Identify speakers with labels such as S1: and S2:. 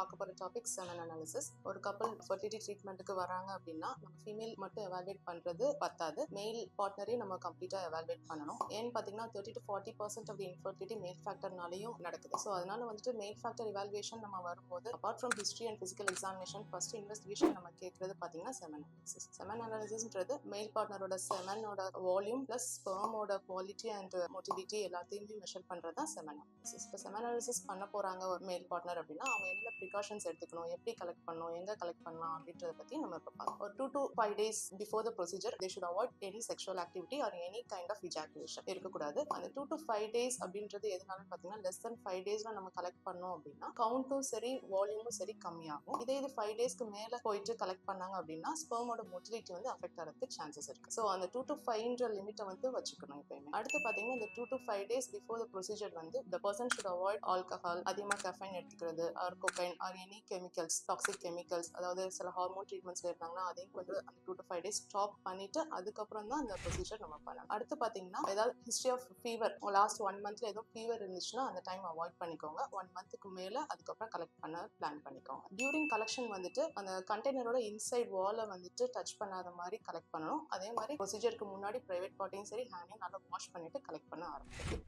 S1: பார்க்க போகிற topic semen analysis. ஒரு கப்பல் ஃபர்டிலிட்டி ட்ரீட்மெண்ட்டுக்கு வராங்க அப்படின்னா நம்ம ஃபீமேல் மட்டும் எவால்வேட் பண்ணுறது பத்தாது, மெயில் பார்ட்னரையும் நம்ம கம்ப்ளீட்டாக எவால்வேட் பண்ணணும். ஏன்னு பார்த்தீங்கன்னா 30 to 40% ஆஃப் தி இன்ஃபர்டிலிட்டி மேல் ஃபேக்டர்னாலையும் நடக்குது. ஸோ அதனால வந்துட்டு மேல் ஃபேக்டர் இவால்வேஷன் நம்ம வரும்போது apart from history and physical examination first investigation நம்ம கேட்கறது பார்த்தீங்கன்னா செமன் அனாலிசிஸ். செமன் அனாலிசிஸ்ன்றது மேல் பார்ட்னரோட செமனோட வால்யூம் பிளஸ் ஸ்பெர்மோட குவாலிட்டி அண்ட் மோட்டிலிட்டி எல்லாத்தையுமே மெஷர் பண்ணுறது தான் செமன் அனாலிசிஸ். இப்போ செமன் அனாலிசிஸ் பண்ண போகிறாங்க ஒரு மேல் பார்ட்னர் அப்படின்னா அவங்க என்னென்ன ப்ரிகாஷன்ஸ் எடுத்துக்கணும், எப்படி கலெக்ட் பண்ணணும், எங்கே கலெக்ட் பண்ணலாம் அப்படின்றத பற்றி நம்ம இப்போ பார்க்கலாம். ஒரு 2 to 5 days before the procedure they should avoid any sexual activity or any kind of ejaculation இருக்கக்கூடாது. அந்த 2 to 5 days அப்படின்றது எதனால பார்த்தீங்கன்னா லெஸ் தென் 5 daysல நம்ம கலெக்ட் பண்ணோம் அப்படின்னா கவுண்ட்டும் சரி வால்யூமும் சரி கம்மியாகும். இதே இது 5 daysக்கு மேலே போயிட்டு கலெக்ட் பண்ணாங்க அப்படின்னா ஸ்பெர்மோட மோட்டிலிட்டி வந்து அஃபெக்ட் ஆகிறதுக்கு சான்சஸ் இருக்கு. ஸோ அந்த 2 to 5ன்ற லிமிட்டை வந்து வச்சுக்கணும் எப்பயுமே. அடுத்து பார்த்தீங்கன்னா இந்த 2 to 5 days before the procedure வந்து the person should avoid alcohol, அதிகமாக கெஃபைன் எடுத்துக்கிறது or cocaine or any chemicals, toxic chemicals, அதாவது சில ஹார்மோன் ட்ரீட்மெண்ட்ஸ் இருந்தாங்கன்னா அதையும் வந்து அந்த 2 to 5 days ஸ்டாப் பண்ணிட்டு அதுக்கப்புறம் தான் அந்த ப்ரொசீஜர் நம்ம பண்ணணும். அடுத்து பார்த்தீங்கன்னா ஏதாவது ஹிஸ்ட்ரி ஆஃப் ஃபீவர் லாஸ்ட் 1 monthல ஏதோ ஃபீவர் இருந்துச்சுன்னா அந்த டைம் அவாய்ட் பண்ணிக்கோங்க. 1 monthக்கு மேலே அதுக்கப்புறம் கலெக்ட் பண்ண பிளான் பண்ணிக்கோங்க. டியூரிங் கலெக்ஷன் வந்துட்டு அந்த கண்டெய்னரோட இன்சைட் வாலை வந்துட்டு டச் பண்ணாத மாதிரி கலெக்ட் பண்ணணும். அதே மாதிரி ப்ரொசீஜருக்கு முன்னாடி பிரைவேட் பார்ட்டையும் சரி ஹேண்டையும் நல்லா வாஷ் பண்ணிட்டு கலெக்ட் பண்ண ஆரம்பிக்கும்.